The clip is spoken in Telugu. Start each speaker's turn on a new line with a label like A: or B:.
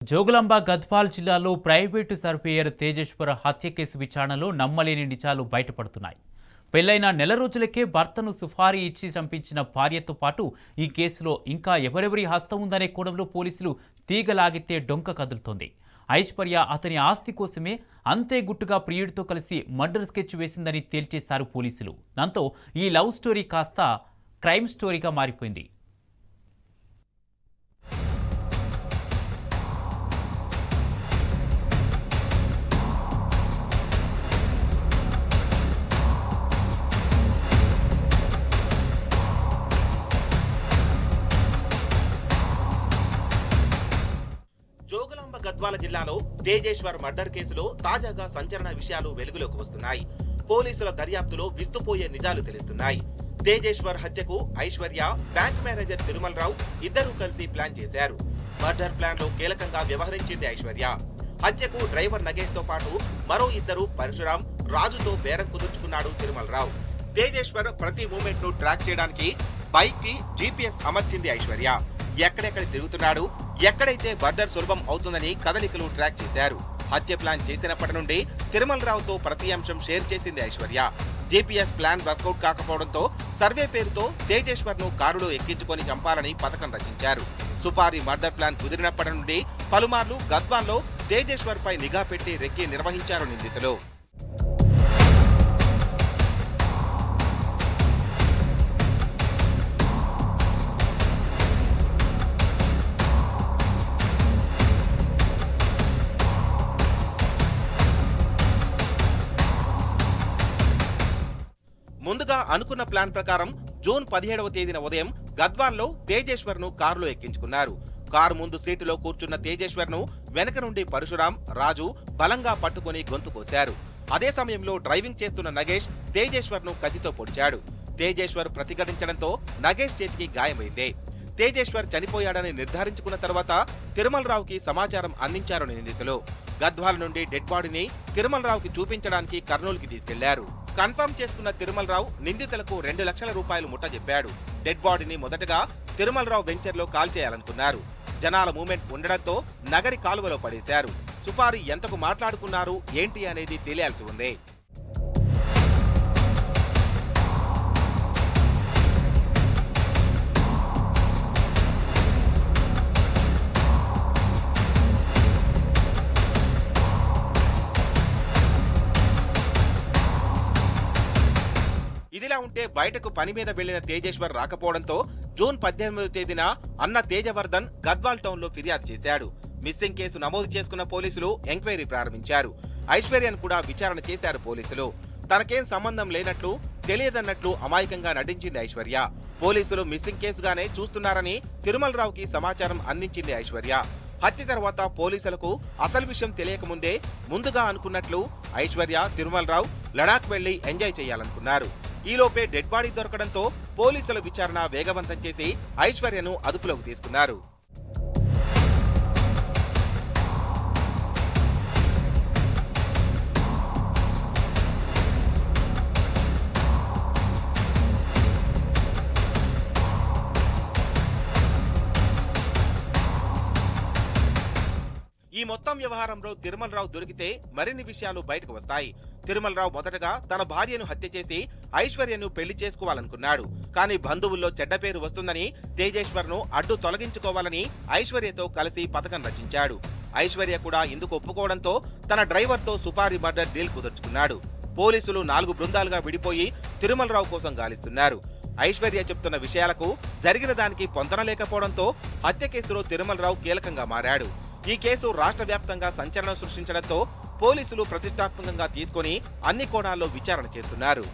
A: జోగులాంబ గద్వాల్ జిల్లాలో ప్రైవేటు సర్వేయర్ తేజేశ్వర్ హత్య కేసు విచారణలో నమ్మలేని నిజాలు బయటపడుతున్నాయి. పెళ్లైన నెల రోజులకే భర్తను సుపారీ ఇచ్చి చంపించిన భార్యతో పాటు ఈ కేసులో ఇంకా ఎవరెవరి హస్తం ఉందనే కోణంలో పోలీసులు తీగలాగితే డొంక కదులుతోంది. ఐశ్వర్య అతని ఆస్తి కోసమే అంతే గుట్టుగా ప్రియుడితో కలిసి మర్డర్ స్కెచ్ వేసిందని తేల్చేశారు పోలీసులు. దాంతో ఈ లవ్ స్టోరీ కాస్త క్రైమ్ స్టోరీగా మారిపోయింది.
B: జోగులాంబ గద్వాల జిల్లాలో తేజేశ్వర్ మర్డర్ కేసులో తాజాగా సంచలన విషయాలు వెలుగులోకి వస్తున్నాయి. పోలీసుల దర్యాప్తులో విస్తుపోయే నిజాలు తెలుస్తున్నాయి. తేజేశ్వర్ హత్యకు ఐశ్వర్య, బ్యాంక్ మేనేజర్ తిరుమలరావు ఇద్దరూ కలిసి ప్లాన్ చేశారు. మర్డర్ ప్లాన్ లో కీలకంగా వ్యవహరించింది ఐశ్వర్య. హత్యకు డ్రైవర్ నగేష్ తో పాటు మరో ఇద్దరు పరశురాం, రాజుతో బేరం కుదుర్చుకున్నాడు తిరుమలరావు. తేజేశ్వర్ ప్రతి మూమెంట్ ను ట్రాక్ చేయడానికి బైక్ కి జీపీఎస్ అమర్చింది ఐశ్వర్య. ఎక్కడెక్కడ తిరుగుతున్నాడు, ఎక్కడైతే మర్డర్ సులభం అవుతుందని కదలికలు ట్రాక్ చేశారు. హత్య ప్లాన్ చేసినప్పటి నుండి తిరుమలరావుతో ప్రతి అంశం షేర్ చేసింది ఐశ్వర్య. జీపీఎస్ ప్లాన్ వర్కౌట్ కాకపోవడంతో సర్వే పేరుతో తేజేశ్వర్ ను కారులో ఎక్కించుకొని చంపాలని పథకం రచించారు. సుపారీ మర్డర్ ప్లాన్ కుదిరినప్పటి నుండి పలుమార్లు గద్వాల్లో తేజేశ్వర్ పై నిఘా పెట్టి రెక్కి నిర్వహించారు నిందితులు. ముందుగా అనుకున్న ప్లాన్ ప్రకారం జూన్ 17వ తేదీన ఉదయం గద్వాల్లో తేజేశ్వర్ ను కారులో ఎక్కించుకున్నారు. కారు ముందు సీటులో కూర్చున్న తేజేశ్వర్ ను వెనక నుండి పరశురాం, రాజు బలంగా పట్టుకుని గొంతు కోశారు. అదే సమయంలో డ్రైవింగ్ చేస్తున్న నగేష్ తేజేశ్వర్ ను కత్తితో పొడిచాడు. తేజేశ్వర్ ప్రతిఘటించడంతో నగేష్ చేతికి గాయమైంది. తేజేశ్వర్ చనిపోయాడని నిర్ధారించుకున్న తర్వాత తిరుమలరావుకి సమాచారం అందించారు నిందితులు. గద్వాల నుండి డెడ్ బాడీని తిరుమలరావుకి చూపించడానికి కర్నూలుకి తీసుకెళ్లారు. కన్ఫర్మ్ చేసుకున్న తిరుమలరావు నిందితులకు 2 లక్షల రూపాయలు ముట్టజెప్పాడు. డెడ్ బాడీని మొదటగా తిరుమలరావు వెంచర్ లో కాల్ చేయాలనుకున్నారు. జనాల మూమెంట్ ఉండడంతో నగరి కాలువలో పడేశారు. సుపారీ ఎంతకు మాట్లాడుకున్నారు ఏంటి అనేది తెలియాల్సి ఉంది. ఇదిలా ఉంటే బయటకు పని మీద వెళ్లిన తేజేశ్వర్ రాకపోవడంతో జూన్ 18వ తేదీన అన్న తేజవర్ధన్ గద్వాల్ టౌన్ లో ఫిర్యాదు చేశాడు. మిస్సింగ్ కేసు నమోదు చేసుకున్న పోలీసులు ఎంక్వైరీ ప్రారంభించారు. ఐశ్వర్యను కూడా విచారణ చేశారు పోలీసులు. తనకేం సంబంధం లేనట్లు, తెలియదన్నట్లు అమాయకంగా నటించింది ఐశ్వర్య. పోలీసులు మిస్సింగ్ కేసుగానే చూస్తున్నారని తిరుమలరావుకి సమాచారం అందించింది ఐశ్వర్య. హత్య తర్వాత పోలీసులకు అసలు విషయం తెలియకముందే ముందుగా అనుకున్నట్లు ఐశ్వర్య, తిరుమలరావు లడాక్ వెళ్లి ఎంజాయ్ చేయాలనుకున్నారు. ఈలోపే డెడ్ బాడీ దొరకడంతో పోలీసుల విచారణ వేగవంతం చేసి ఐశ్వర్యను అదుపులోకి తీసుకున్నారు. ఈ మొత్తం వ్యవహారంలో తిరుమలరావు దొరికితే మరిన్ని విషయాలు బయటకు వస్తాయి. తిరుమలరావు మొదటగా తన భార్యను హత్య చేసి ఐశ్వర్యను పెళ్లి చేసుకోవాలనుకున్నాడు. కానీ బంధువుల్లో చెడ్డ పేరు వస్తుందని తేజేశ్వర్ ను అడ్డు తొలగించుకోవాలని ఐశ్వర్యతో కలిసి పథకం రచించాడు. ఐశ్వర్య కూడా ఇందుకు ఒప్పుకోవడంతో తన డ్రైవర్ తో సుపారీ మర్డర్ డీల్ కుదుర్చుకున్నాడు. పోలీసులు 4 బృందాలుగా విడిపోయి తిరుమలరావు కోసం గాలిస్తున్నారు. ఐశ్వర్య చెప్తున్న విషయాలకు జరిగిన దానికి పొంతనలేకపోవడంతో హత్య కేసులో తిరుమలరావు కీలకంగా మారాడు. ఈ కేసు రాష్ట్ర వ్యాప్తంగా సంచలనం సృష్టించడంతో పోలీసులు ప్రతిష్టాత్మకంగా తీసుకొని అన్ని కోణాల్లో విచారణ చేస్తున్నారు.